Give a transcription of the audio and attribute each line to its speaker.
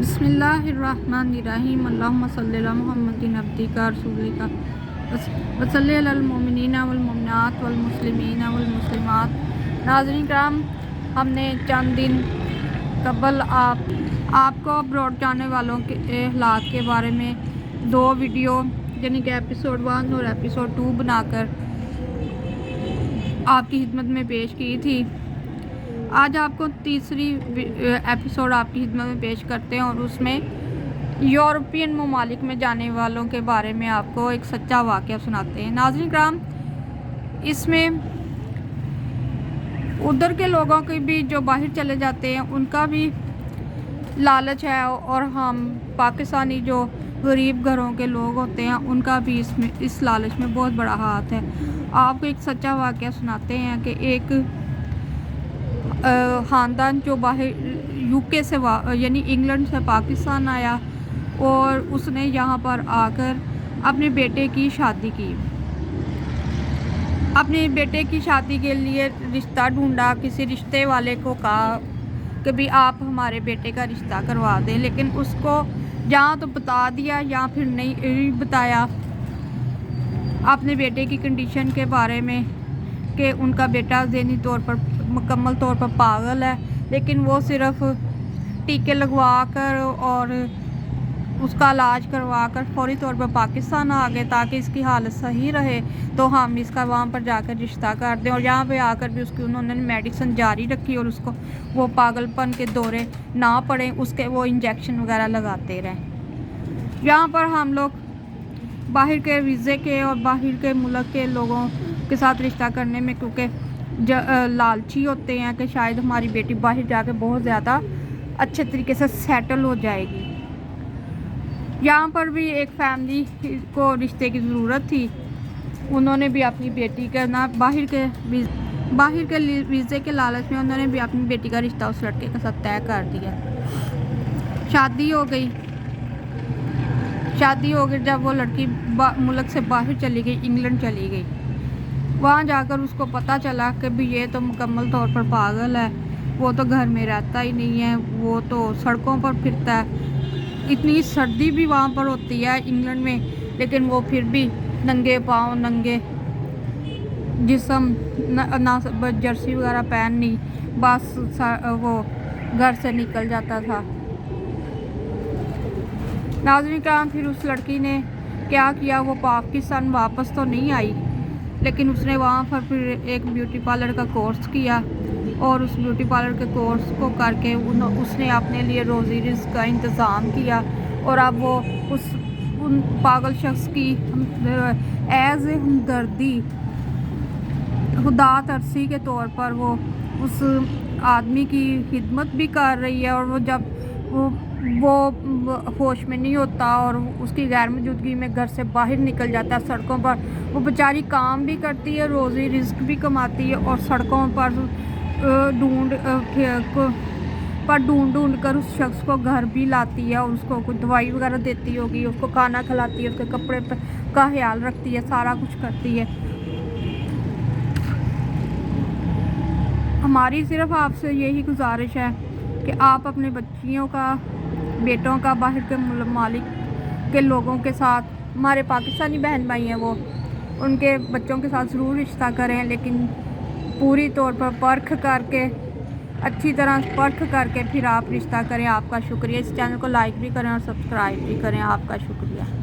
Speaker 1: बिस्मिल्लाहिर्रहमानिर्रहीम अल्लाहुम्मा सल्लि अला मुहम्मदिन अब्दिका रसूलिका वसल्लि अलल मोमिनीना वल मोमिनात वल मुस्लिमीना वल मुस्लिमात। नाज़रीन कराम, हमने चंद दिन कबल आपको अब्रॉड जाने वालों के हालात के बारे में 2 वीडियो यानी कि एपिसोड 1 और एपिसोड 2 बनाकर आपकी खिदमत में पेश की थी। आज आपको तीसरी एपिसोड आपकी खिदमत में पेश करते हैं और उसमें यूरोपियन ममालिक में जाने वालों के बारे में आपको एक सच्चा वाक़या सुनाते हैं। नाज़रीन कराम, इसमें उधर के लोगों के भी जो बाहर चले जाते हैं उनका भी लालच है और हम पाकिस्तानी जो गरीब घरों के लोग होते हैं उनका भी इस लालच में बहुत बड़ा हाथ है। आपको एक सच्चा वाक़या सुनाते हैं कि एक ख़ानदान जो बाहर यूके से यानी इंग्लैंड से पाकिस्तान आया और उसने यहाँ पर आकर अपने बेटे की शादी की। अपने बेटे की शादी के लिए रिश्ता ढूंढा, किसी रिश्ते वाले को कहा कि भी आप हमारे बेटे का रिश्ता करवा दें, लेकिन उसको यहाँ तो बता दिया या फिर नहीं बताया अपने बेटे की कंडीशन के बारे में कि उनका बेटा ज़हनी तौर पर मुकम्मल तौर पर पागल है, लेकिन वो सिर्फ टीके लगवा कर और उसका इलाज करवा कर फौरी तौर पर पाकिस्तान आ गए ताकि इसकी हालत सही रहे तो हम इसका वहाँ पर जाकर रिश्ता कर दें। और यहाँ पे आकर भी उसकी उन्होंने मेडिसिन जारी रखी और उसको वो पागलपन के दौरे ना पड़े, उसके वो इंजेक्शन वगैरह लगाते रहें। यहाँ पर हम लोग बाहर के वीज़े के और बाहर के मुल्क के लोगों के साथ रिश्ता करने में क्योंकि लालची होते हैं कि शायद हमारी बेटी बाहर जाकर बहुत ज़्यादा अच्छे तरीके से सेटल हो जाएगी। यहाँ पर भी एक फैमिली को रिश्ते की ज़रूरत थी, उन्होंने भी अपनी बेटी का ना बाहर के वीज़े के लालच में उन्होंने भी अपनी बेटी का रिश्ता उस लड़के के साथ तय कर दिया। शादी हो गई। जब वो लड़की मुल्क से बाहर चली गई, इंग्लैंड चली गई, वहाँ जाकर उसको पता चला कि भी ये तो मुकम्मल तौर पर पागल है, वो तो घर में रहता ही नहीं है, वो तो सड़कों पर फिरता है। इतनी सर्दी भी वहाँ पर होती है इंग्लैंड में, लेकिन वो फिर भी नंगे पाँव, नंगे जिस्म, ना जर्सी वगैरह पहननी, बस वो घर से निकल जाता था। नाज़रीन कराम, फिर उस लड़की ने क्या किया, वो पाकिस्तान वापस तो नहीं आई, लेकिन उसने वहाँ पर फिर एक ब्यूटी पार्लर का कोर्स किया और उस ब्यूटी पार्लर के कोर्स को करके उसने अपने लिए रोज़ी रिज़्क़ का इंतज़ाम किया। और अब वो उन पागल शख्स की एज़ ए हमदर्दी, खुदा तरसी के तौर पर वो उस आदमी की खिदमत भी कर रही है। और वो जब वो होश में नहीं होता और उसकी गैर मौजूदगी में घर से बाहर निकल जाता है सड़कों पर, वो बेचारी काम भी करती है, रोज़ी रिज़्क़ भी कमाती है और सड़कों पर ढूंढ कर उस शख्स को घर भी लाती है और उसको कुछ दवाई वगैरह देती होगी, उसको खाना खिलाती है, उसके कपड़े का ख्याल रखती है, सारा कुछ करती है। हमारी सिर्फ आपसे यही गुजारिश है कि आप अपने बेटों का बाहर के ममालिक के लोगों के साथ, हमारे पाकिस्तानी बहन भाई हैं वो, उनके बच्चों के साथ ज़रूर रिश्ता करें, लेकिन पूरी तौर पर अच्छी तरह परख करके फिर आप रिश्ता करें। आपका शुक्रिया। इस चैनल को लाइक भी करें और सब्सक्राइब भी करें। आपका शुक्रिया।